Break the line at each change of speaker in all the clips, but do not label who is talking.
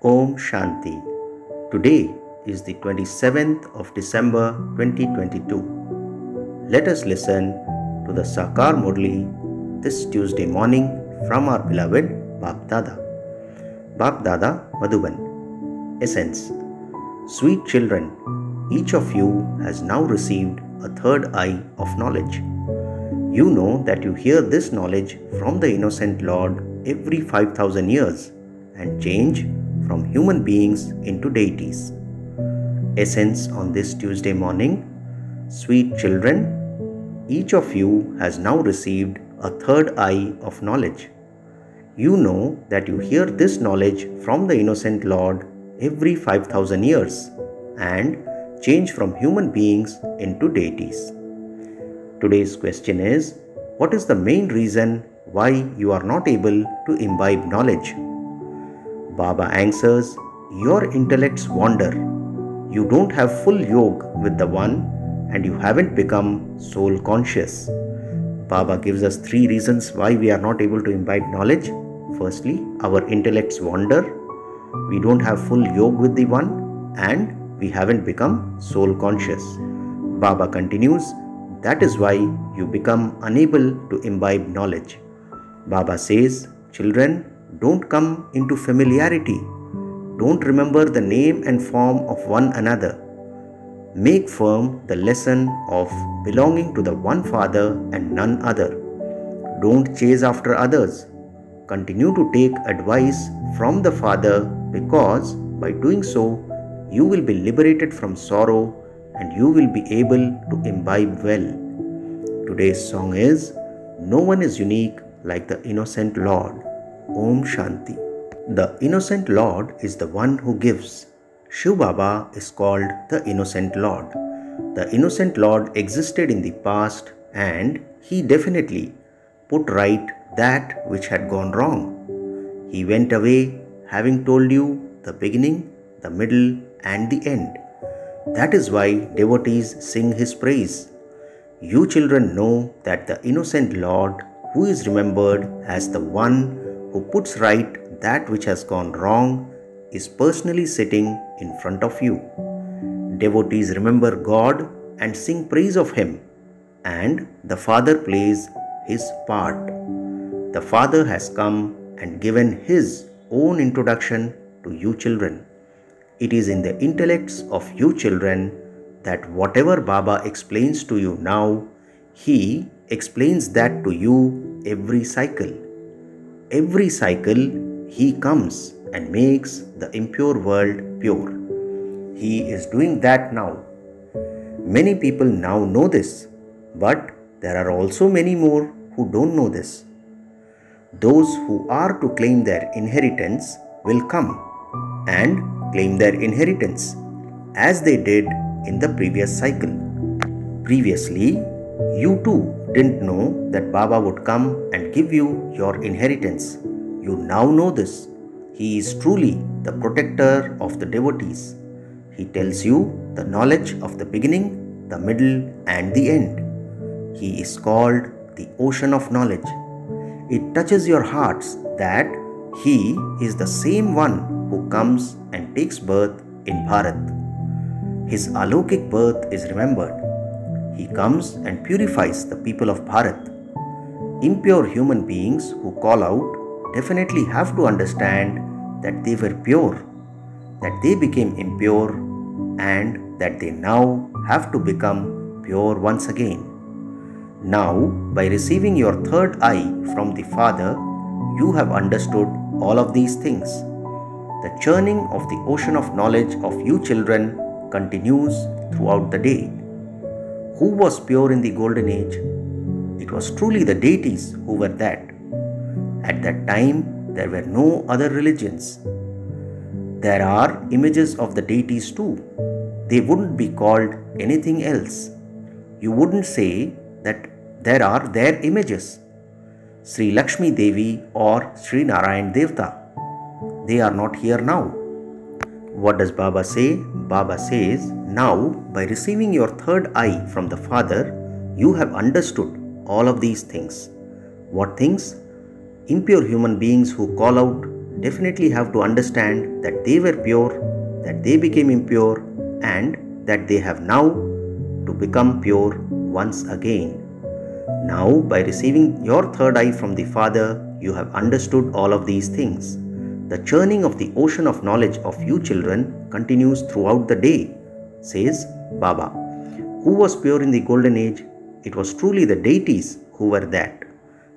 Om Shanti. Today is the 27th of December 2022. Let us listen to the Sakar Murli this Tuesday morning from our beloved Bap Dada. Bap Dada Madhuban. Essence. Sweet children, each of you has now received a third eye of knowledge. You know that you hear this knowledge from the innocent Lord every 5,000 years and change from human beings into deities. Essence on this Tuesday morning. Sweet children, each of you has now received a third eye of knowledge. You know that you hear this knowledge from the innocent Lord every 5,000 years and change from human beings into deities. Today's question is, what is the main reason why you are not able to imbibe knowledge? Baba answers, your intellects wander. You don't have full yoga with the One and you haven't become soul conscious. Baba gives us 3 reasons why we are not able to imbibe knowledge. Firstly, our intellects wander. We don't have full yoga with the One and we haven't become soul conscious. Baba continues, that is why you become unable to imbibe knowledge. Baba says, children, don't come into familiarity. Don't remember the name and form of one another. Make firm the lesson of belonging to the one Father and none other. Don't chase after others. Continue to take advice from the Father, because by doing so, you will be liberated from sorrow and you will be able to imbibe well. Today's song is, no one is unique like the innocent Lord. Om Shanti. The innocent Lord is the one who gives. Shiv Baba is called the innocent Lord. The innocent Lord existed in the past and he definitely put right that which had gone wrong. He went away having told you the beginning, the middle and the end. That is why devotees sing his praise. You children know that the innocent Lord, who is remembered as the one who puts right that which has gone wrong, is personally sitting in front of you. Devotees remember God and sing praise of Him, and the Father plays His part. The Father has come and given His own introduction to you children. It is in the intellects of you children that whatever Baba explains to you now, He explains that to you every cycle. Every cycle, He comes and makes the impure world pure. He is doing that now. Many people now know this, but there are also many more who don't know this. Those who are to claim their inheritance will come and claim their inheritance as they did in the previous cycle. Previously, you too didn't know that Baba would come and give you your inheritance. You now know this. He is truly the protector of the devotees. He tells you the knowledge of the beginning, the middle and the end. He is called the ocean of knowledge. It touches your hearts that He is the same one who comes and takes birth in Bharat. His alokik birth is remembered. He comes and purifies the people of Bharat. Impure human beings who call out definitely have to understand that they were pure, that they became impure, and that they now have to become pure once again. Now, by receiving your third eye from the Father, you have understood all of these things. The churning of the ocean of knowledge of you children continues throughout the day. Who was pure in the golden age? It was truly the deities who were that. At that time, there were no other religions. There are images of the deities too. They wouldn't be called anything else. You wouldn't say that there are their images. Sri Lakshmi Devi or Sri Narayan Devta. They are not here now. What does Baba say? Baba says, now by receiving your third eye from the Father, you have understood all of these things. What things? Impure human beings who call out definitely have to understand that they were pure, that they became impure, and that they have now to become pure once again. Now, by receiving your third eye from the Father, you have understood all of these things. The churning of the ocean of knowledge of you children continues throughout the day, says Baba. Who was pure in the golden age? It was truly the deities who were that.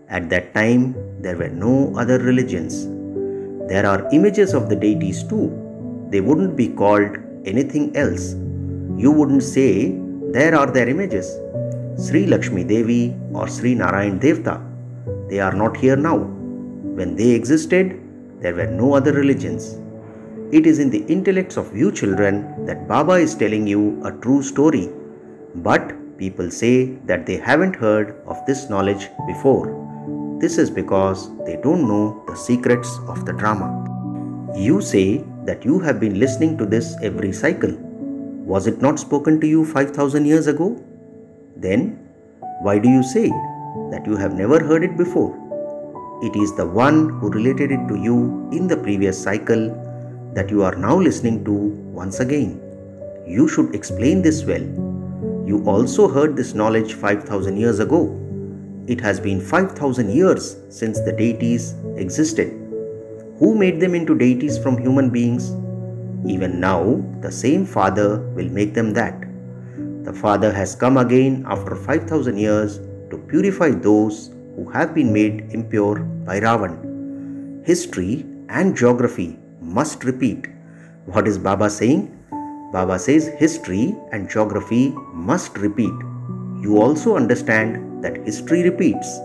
At that time, there were no other religions. There are images of the deities too. They wouldn't be called anything else. You wouldn't say, there are their images. Sri Lakshmi Devi or Sri Narayan Devta. They are not here now. When they existed, there were no other religions. It is in the intellects of you children that Baba is telling you a true story. But people say that they haven't heard of this knowledge before. This is because they don't know the secrets of the drama. You say that you have been listening to this every cycle. Was it not spoken to you 5,000 years ago? Then, why do you say that you have never heard it before? It is the one who related it to you in the previous cycle that you are now listening to once again. You should explain this well. You also heard this knowledge 5,000 years ago. It has been 5,000 years since the deities existed. Who made them into deities from human beings? Even now, the same Father will make them that. The Father has come again after 5,000 years to purify those who have been made impure by Ravan. History and geography must repeat. What is Baba saying? Baba says history and geography must repeat. You also understand that history repeats.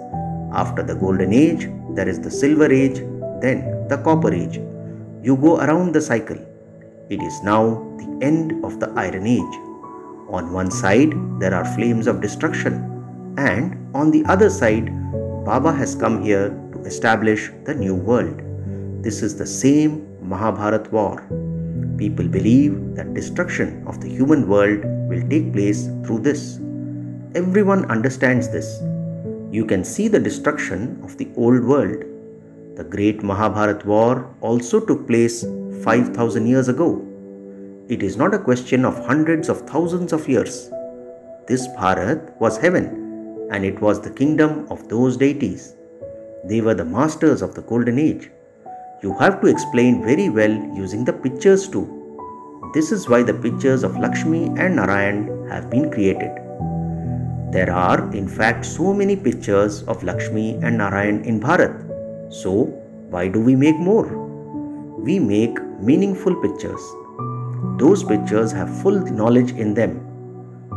After the golden age, there is the silver age, then the copper age. You go around the cycle. It is now the end of the iron age. On one side, there are flames of destruction, and on the other side, Baba has come here to establish the new world. This is the same Mahabharat war. People believe that destruction of the human world will take place through this. Everyone understands this. You can see the destruction of the old world. The great Mahabharat war also took place 5,000 years ago. It is not a question of hundreds of thousands of years. This Bharat was heaven, and it was the kingdom of those deities. They were the masters of the golden age. You have to explain very well using the pictures too. This is why the pictures of Lakshmi and Narayan have been created. There are in fact so many pictures of Lakshmi and Narayan in Bharat. So why do we make more? We make meaningful pictures. Those pictures have full knowledge in them.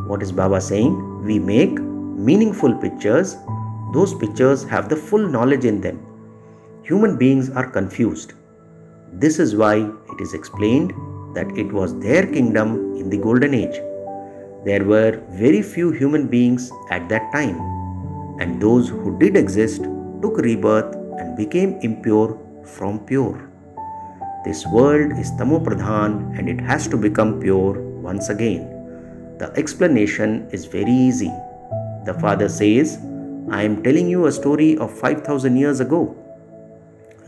What is Baba saying? We make meaningful pictures. Those pictures have the full knowledge in them. Human beings are confused. This is why it is explained that it was their kingdom in the golden age. There were very few human beings at that time, and those who did exist took rebirth and became impure from pure. This world is Tamopradhan and it has to become pure once again. The explanation is very easy. The Father says, I am telling you a story of 5,000 years ago.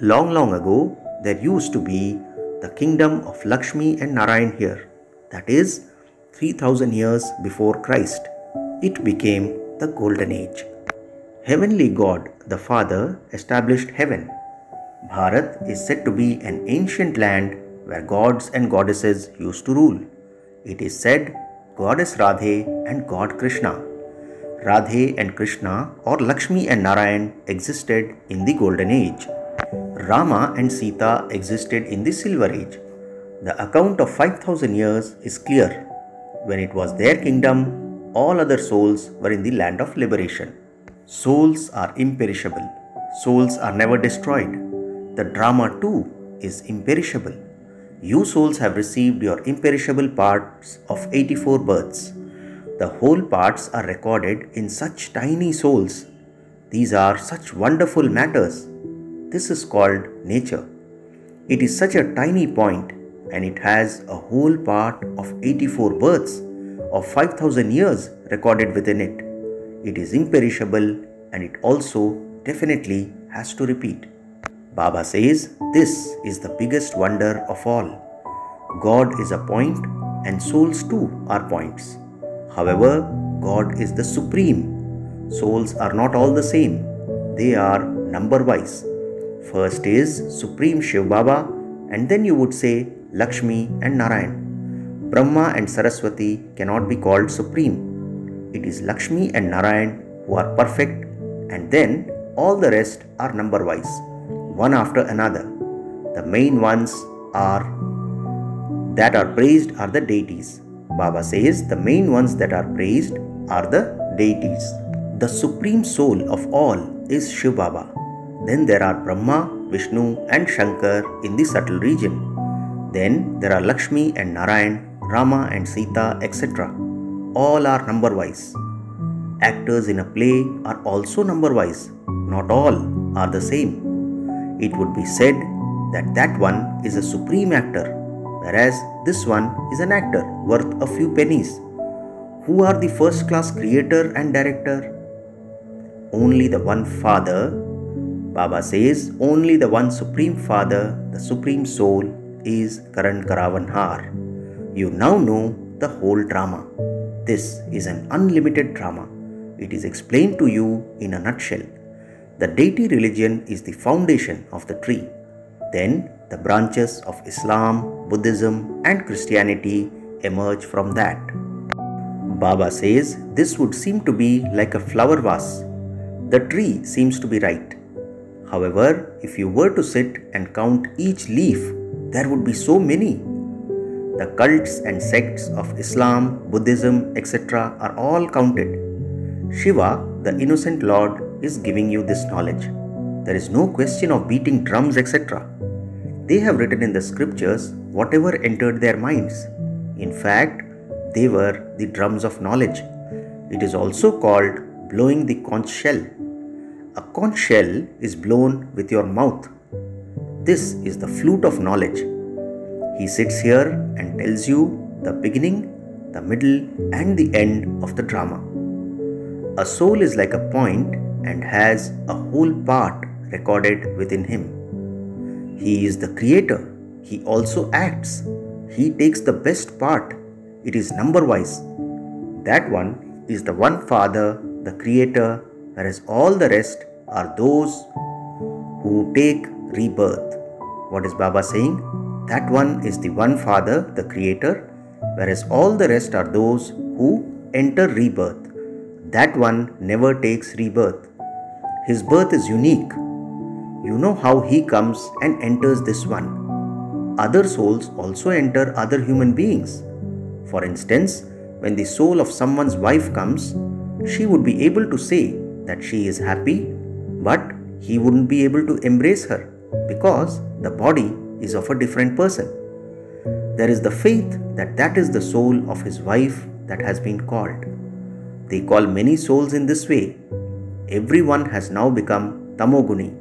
Long ago, there used to be the kingdom of Lakshmi and Narayan here. That is, 3,000 years before Christ. It became the golden age. Heavenly God, the Father, established heaven. Bharat is said to be an ancient land where gods and goddesses used to rule. It is said Goddess Radhe and God Krishna. Radhe and Krishna or Lakshmi and Narayan existed in the golden age. Rama and Sita existed in the silver age. The account of 5,000 years is clear. When it was their kingdom, all other souls were in the land of liberation. Souls are imperishable. Souls are never destroyed. The drama too is imperishable. You souls have received your imperishable parts of 84 births. The whole parts are recorded in such tiny souls. These are such wonderful matters. This is called nature. It is such a tiny point, and it has a whole part of 84 births of 5,000 years recorded within it. It is imperishable, and it also definitely has to repeat. Baba says this is the biggest wonder of all. God is a point and souls too are points. However, God is the supreme. Souls are not all the same. They are number-wise. First is Supreme Shiv Baba, and then you would say Lakshmi and Narayan. Brahma and Saraswati cannot be called supreme. It is Lakshmi and Narayan who are perfect, and then all the rest are number-wise, one after another. The main ones that are praised are the deities. Baba says the main ones that are praised are the deities. The supreme soul of all is Shiv Baba. Then there are Brahma, Vishnu and Shankar in the subtle region. Then there are Lakshmi and Narayan, Rama and Sita, etc. All are number-wise. Actors in a play are also number-wise. Not all are the same. It would be said that that one is a supreme actor, whereas this one is an actor worth a few pennies. Who are the first-class creator and director? Only the one Father. Baba says only the one Supreme Father, the Supreme Soul, is Karan Karavanhar. You now know the whole drama. This is an unlimited drama. It is explained to you in a nutshell. The deity religion is the foundation of the tree. Then the branches of Islam, Buddhism and Christianity emerge from that. Baba says this would seem to be like a flower vase. The tree seems to be right. However, if you were to sit and count each leaf, there would be so many. The cults and sects of Islam, Buddhism, etc. are all counted. Shiva, the innocent Lord, is giving you this knowledge. There is no question of beating drums, etc. They have written in the scriptures whatever entered their minds. In fact, they were the drums of knowledge. It is also called blowing the conch shell. A conch shell is blown with your mouth. This is the flute of knowledge. He sits here and tells you the beginning, the middle and the end of the drama. A soul is like a point and has a whole part recorded within him. He is the creator. He also acts. He takes the best part. It is number-wise. That one is the one Father, the creator, whereas all the rest are those who take rebirth. What is Baba saying? That one is the one Father, the creator, whereas all the rest are those who enter rebirth. That one never takes rebirth. His birth is unique. You know how he comes and enters this one. Other souls also enter other human beings. For instance, when the soul of someone's wife comes, she would be able to say that she is happy, but he wouldn't be able to embrace her because the body is of a different person. There is the faith that that is the soul of his wife that has been called. They call many souls in this way. Everyone has now become tamoguni,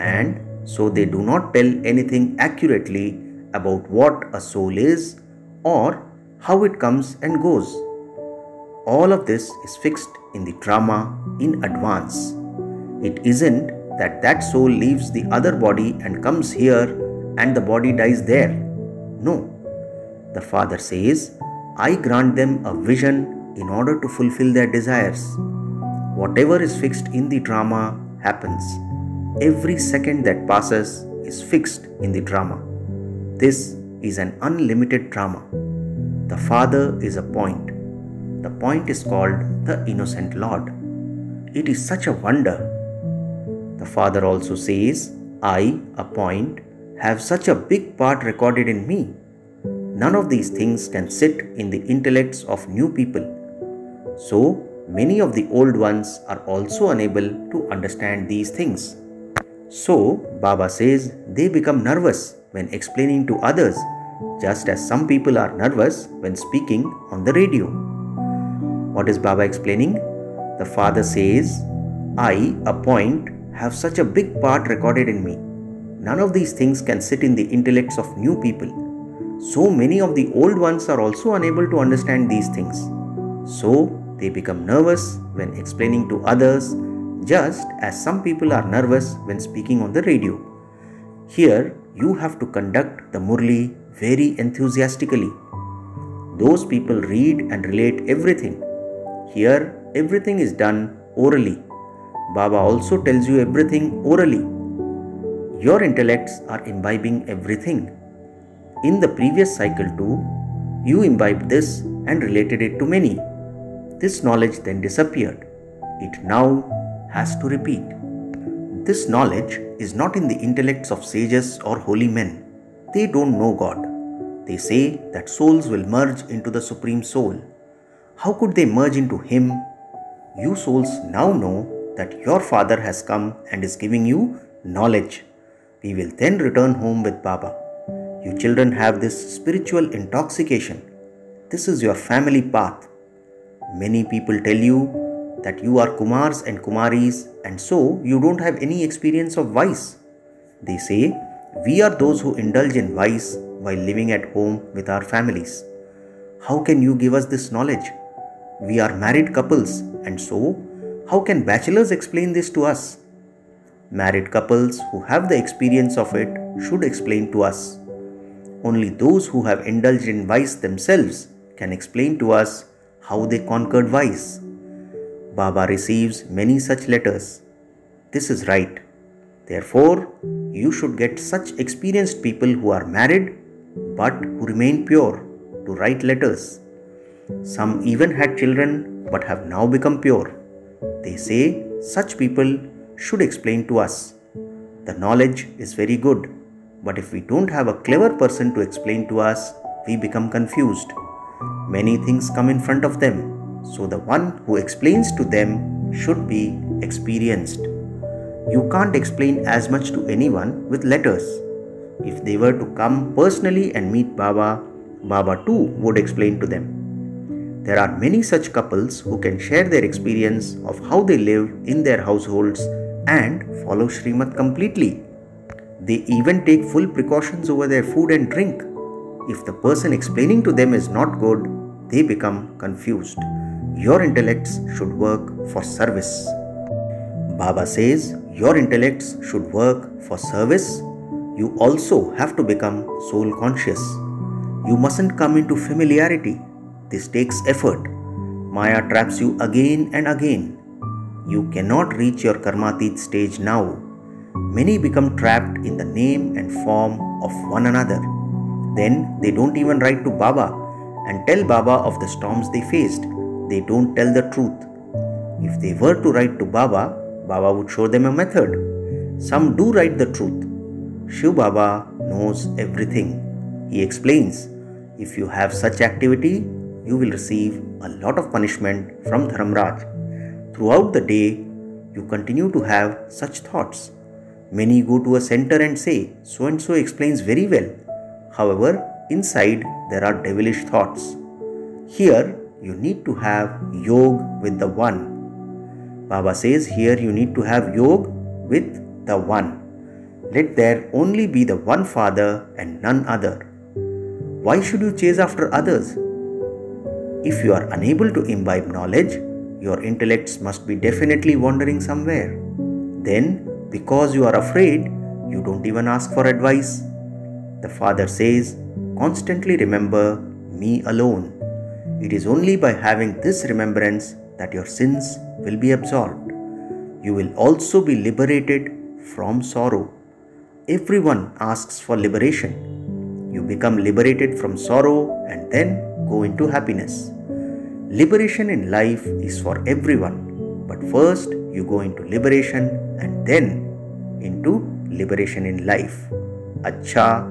and so they do not tell anything accurately about what a soul is or how it comes and goes. All of this is fixed in the drama in advance. It isn't that that soul leaves the other body and comes here and the body dies there. No. The Father says, I grant them a vision in order to fulfill their desires. Whatever is fixed in the drama happens. Every second that passes is fixed in the drama. This is an unlimited drama. The Father is a point. The point is called the Innocent Lord. It is such a wonder. The Father also says, I, a point, have such a big part recorded in me. None of these things can sit in the intellects of new people. So, many of the old ones are also unable to understand these things. So, Baba says they become nervous when explaining to others, just as some people are nervous when speaking on the radio. What is Baba explaining? The Father says, I, a point, have such a big part recorded in me. None of these things can sit in the intellects of new people. So many of the old ones are also unable to understand these things. So they become nervous when explaining to others, just as some people are nervous when speaking on the radio. Here, you have to conduct the Murli very enthusiastically. Those people read and relate everything. Here, everything is done orally. Baba also tells you everything orally. Your intellects are imbibing everything. In the previous cycle too, you imbibed this and related it to many. This knowledge then disappeared. It now has to repeat. This knowledge is not in the intellects of sages or holy men. They don't know God. They say that souls will merge into the Supreme Soul. How could they merge into Him? You souls now know that your Father has come and is giving you knowledge. We will then return home with Baba. You children have this spiritual intoxication. This is your family path. Many people tell you that you are Kumars and Kumaris and so you don't have any experience of vice. They say, we are those who indulge in vice while living at home with our families. How can you give us this knowledge? We are married couples and so how can bachelors explain this to us? Married couples who have the experience of it should explain to us. Only those who have indulged in vice themselves can explain to us how they conquered vice. Baba receives many such letters. This is right. Therefore, you should get such experienced people who are married but who remain pure to write letters. Some even had children but have now become pure. They say such people should explain to us. The knowledge is very good, but if we don't have a clever person to explain to us, we become confused. Many things come in front of them. So the one who explains to them should be experienced. You can't explain as much to anyone with letters. If they were to come personally and meet Baba, Baba too would explain to them. There are many such couples who can share their experience of how they live in their households and follow Srimad completely. They even take full precautions over their food and drink. If the person explaining to them is not good, they become confused. Your intellects should work for service. Baba says your intellects should work for service. You also have to become soul conscious. You mustn't come into familiarity. This takes effort. Maya traps you again and again. You cannot reach your karmatit stage now. Many become trapped in the name and form of one another. Then they don't even write to Baba and tell Baba of the storms they faced. They don't tell the truth. If they were to write to Baba, Baba would show them a method. Some do write the truth. Shiv Baba knows everything. He explains, if you have such activity, you will receive a lot of punishment from Dharamraj. Throughout the day, you continue to have such thoughts. Many go to a center and say, so and so explains very well. However, inside there are devilish thoughts. Here, you need to have Yog with the One. Baba says here you need to have Yog with the One. Let there only be the one Father and none other. Why should you chase after others? If you are unable to imbibe knowledge, your intellects must be definitely wandering somewhere. Then, because you are afraid, you don't even ask for advice. The Father says, constantly remember me alone. It is only by having this remembrance that your sins will be absolved. You will also be liberated from sorrow. Everyone asks for liberation. You become liberated from sorrow and then go into happiness. Liberation in life is for everyone, but first you go into liberation and then into liberation in life. Acha,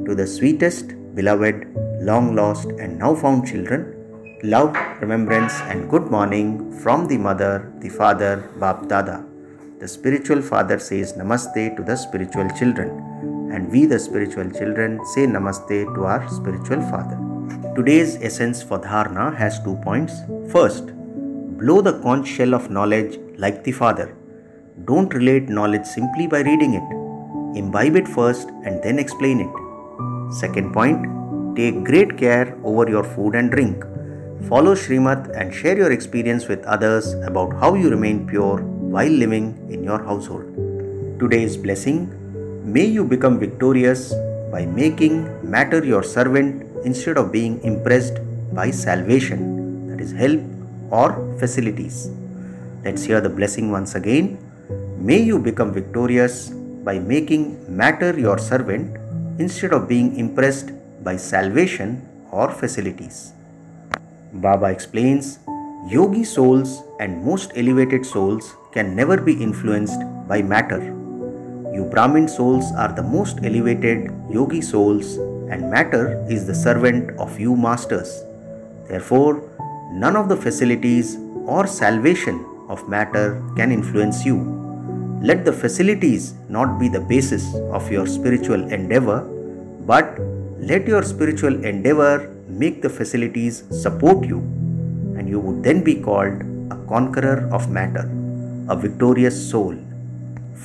to the sweetest, beloved, long lost and now found children, love, remembrance and good morning from the mother, the father, Bap Dada. The spiritual father says Namaste to the spiritual children, and we the spiritual children say Namaste to our spiritual father. Today's essence for Dharana has 2 points. First, blow the conch shell of knowledge like the father. Don't relate knowledge simply by reading it. Imbibe it first and then explain it. Second point, take great care over your food and drink. Follow Srimad and share your experience with others about how you remain pure while living in your household. Today's blessing, May you become victorious by making matter your servant instead of being impressed by salvation, that is, help or facilities. Let's hear the blessing once again. May you become victorious by making matter your servant instead of being impressed by salvation or facilities. Baba explains, yogi souls and most elevated souls can never be influenced by matter. You Brahmin souls are the most elevated yogi souls, and matter is the servant of you masters. Therefore, none of the facilities or salvation of matter can influence you. Let the facilities not be the basis of your spiritual endeavor, but let your spiritual endeavor make the facilities support you, and you would then be called a conqueror of matter, a victorious soul.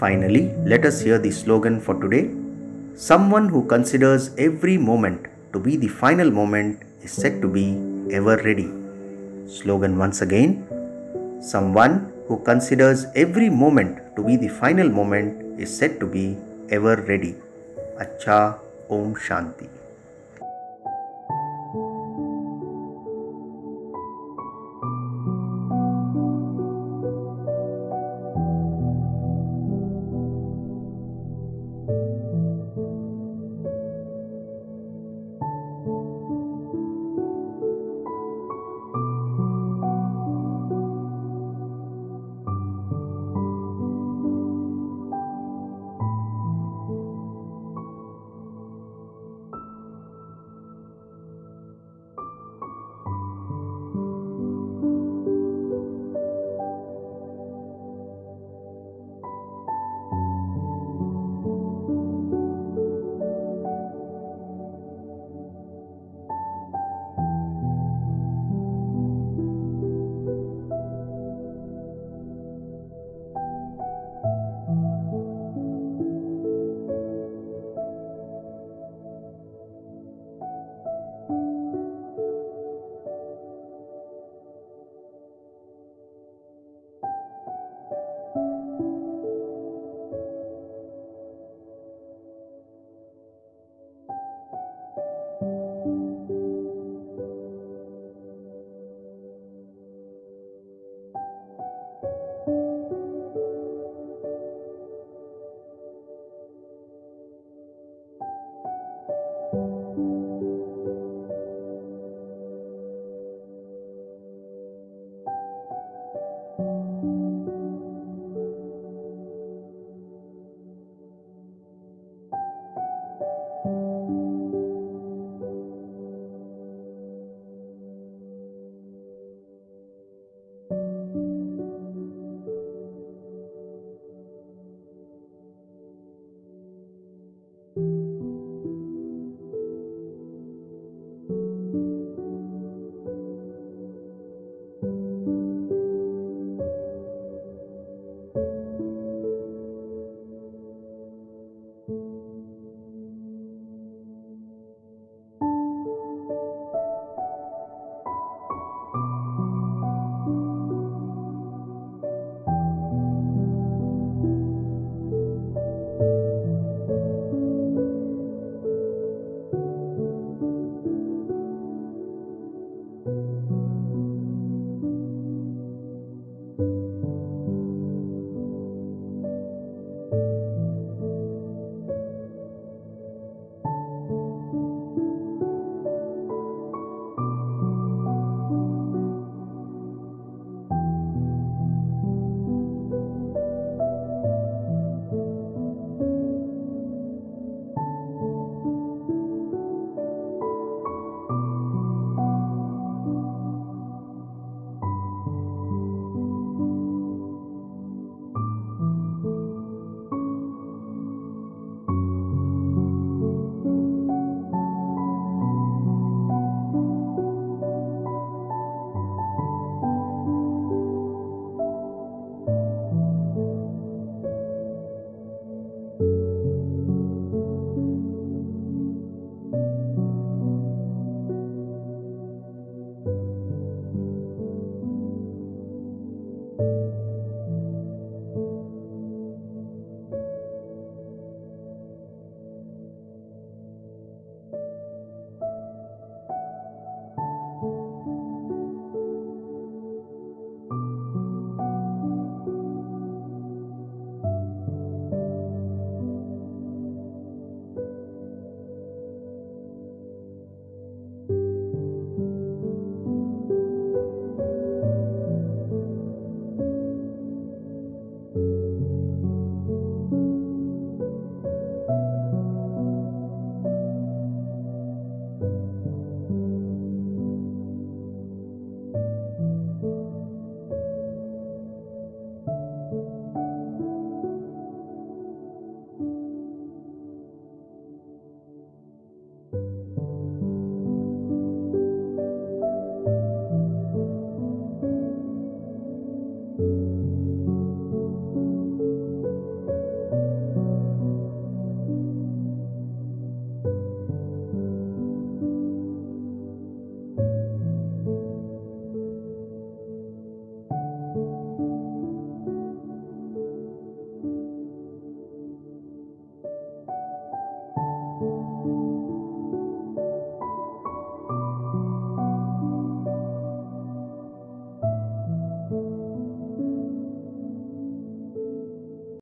Finally, let us hear the slogan for today. Someone who considers every moment to be the final moment is said to be ever ready. Slogan once again. Someone who considers every moment to be the final moment is said to be ever ready. Acha, Om Shanti.